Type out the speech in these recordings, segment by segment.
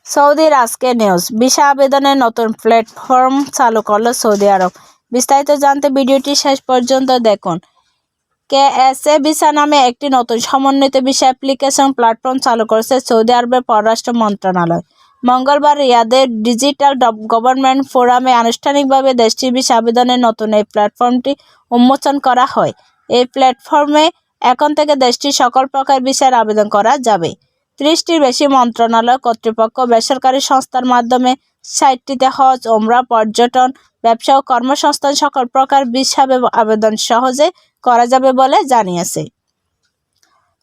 সৌদির আজকে news. Visa আবেদনের নতুন প্ল্যাটফর্ম চালু করল সৌদি আরব। বিস্তারিত জানতে ভিডিওটি শেষ পর্যন্ত দেখুন। কেএসএ ভিসা নামে একটি নতুন সমন্বিত ভিসা অ্যাপ্লিকেশন প্ল্যাটফর্ম চালু করেছে সৌদি আরবের পররাষ্ট্র মন্ত্রণালয়। মঙ্গলবার রিয়াদের ডিজিটাল গভর্নমেন্ট ফোরামে আনুষ্ঠানিকভাবে দেশটির ভিসা আবেদনের নতুন এই প্ল্যাটফর্মটি উন্মোচন করা হয়। এই প্ল্যাটফর্মে এখন থেকে দেশটির সকল প্রকার ভিসার আবেদন করা যাবে। 30টির বেশি মন্ত্রণালয়, কর্তৃপক্ষ, বেসরকারি সংস্থার মাধ্যমে সাইটটিতে হজ, ওমরা, পর্যটন, ব্যবসা ও কর্মসংস্থান সকল প্রকার ভিসা আবেদন সহজে করা যাবে বলে জানিয়েছে।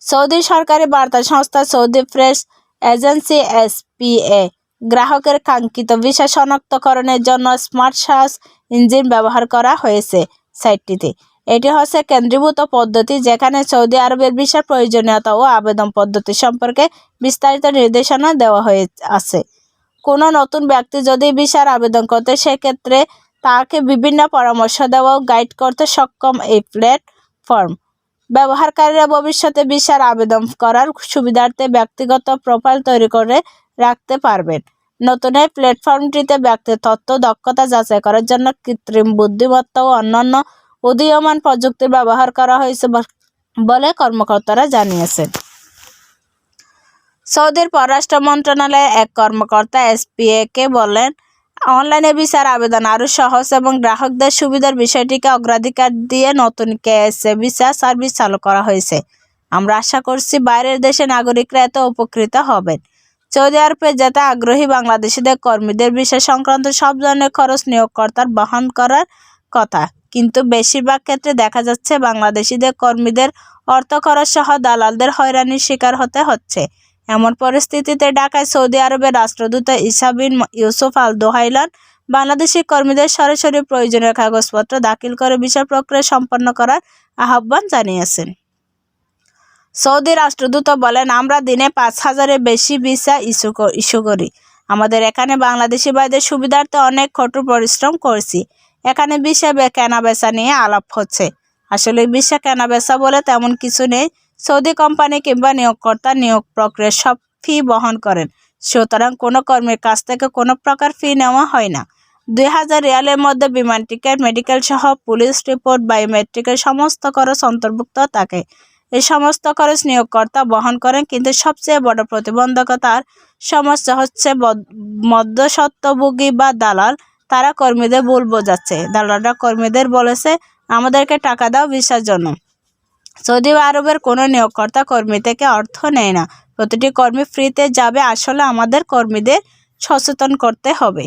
সৌদি সরকারি বার্তা সংস্থা সৌদি প্রেস এজেন্সি এসপিএ গ্রাহকের কাঙ্ক্ষিত ভিসা শনাক্তকরণের জন্য স্মার্ট সার্চ ইঞ্জিন ব্যবহার করা হয়েছে সাইটটিতে। এটি হচ্ছে কেন্দ্রীভূত পদ্ধতি যেখানে সৌদি আরবের ভিসার প্রয়োজনীয়তা ও আবেদন পদ্ধতি সম্পর্কে বিস্তারিত নির্দেশনা দেওয়া হয়ে আছে। কোনো নতুন ব্যক্তি যদি ভিসার আবেদন করতে সেক্ষেত্রে তাকে বিভিন্ন পরামর্শ দেওয়া ও গাইড করতে সক্ষম এই প্ল্যাটফর্ম। ব্যবহারকারীরা ভবিষ্যতে ভিসার আবেদন করার সুবিধার্থে ব্যক্তিগত প্রোফাইল তৈরি করে রাখতে পারবেন। নতুন এই প্ল্যাটফর্মটিতে ব্যক্তির তথ্য, দক্ষতা যাচাই করার জন্য কৃত্রিম বুদ্ধিমত্তা ও অন্যান্য উদীয়মান প্রযুক্তির ব্যবহার করা হয়েছে বলে কর্মকর্তারা জানিয়েছেন। সৌদির পররাষ্ট্র মন্ত্রণালয়ের এক কর্মকর্তা এসপিএকে বলেন, অনলাইনে ভিসার আবেদন আরও সহজ এবং গ্রাহকদের সুবিধার বিষয়টিকে অগ্রাধিকার দিয়ে নতুন কেএসএ ভিসা সার্ভিস চালু করা হয়েছে। আমরা আশা করছি বাইরের দেশের নাগরিকরা এতে উপকৃত হবেন। সৌদি আরবে যেতে আগ্রহী বাংলাদেশিদের কর্মীদের ভিসা সংক্রান্ত সব ধরনের খরচ নিয়োগকর্তার বহন করার কথা, কিন্তু বেশিরভাগ ক্ষেত্রে দেখা যাচ্ছে বাংলাদেশিদের কর্মীদের অর্থ খরচ সহ দালালদের হয়রানির শিকার হতে হচ্ছে। এমন পরিস্থিতিতে ঢাকায় সৌদি আরবের রাষ্ট্রদূত ঈসা বিন ইউসুফ আল দোহাইলান বাংলাদেশি কর্মীদের সরাসরি প্রয়োজনীয় কাগজপত্র দাখিল করে ভিসা প্রক্রিয়া সম্পন্ন করার আহ্বান জানিয়েছেন। সৌদি রাষ্ট্রদূত বলেন, আমরা দিনে 5,000-এর বেশি ভিসা ইস্যু করি। আমাদের এখানে বাংলাদেশি ভাইদের সুবিধার্থে অনেক কঠোর পরিশ্রম করছি। এখানে ভিসা কেনাবেচা নিয়ে আলাপ হচ্ছে। আসলে ভিসা কেনাবেচা বলে তেমন কিছু নেই। সৌদি কোম্পানি কিংবা নিয়োগকর্তা নিয়োগ প্রক্রিয়ার সব ফি বহন করেন, সুতরাং কোনো কর্মীর কাছ থেকে কোনো প্রকার ফি নেওয়া হয় না। 2,000 রিয়ালের মধ্যে বিমান টিকিট, মেডিকেল সহ পুলিশ রিপোর্ট, বায়োমেট্রিকের সমস্ত খরচ অন্তর্ভুক্ত থাকে। এই সমস্ত খরচ নিয়োগকর্তা বহন করেন, কিন্তু সবচেয়ে বড় প্রতিবন্ধকতার সমস্যা হচ্ছে মধ্যস্বত্বভোগী বা দালাল। তারা কর্মীদের ভুল বোঝাচ্ছে। দালালরা কর্মীদের বলেছে, আমাদেরকে টাকা দাও ভিসার জন্য। সৌদি আরবের কোনো নিয়োগকর্তা কর্মী থেকে অর্থ নেয় না। প্রতিটি কর্মী ফ্রিতে যাবে। আসলে আমাদের কর্মীদের সচেতন করতে হবে।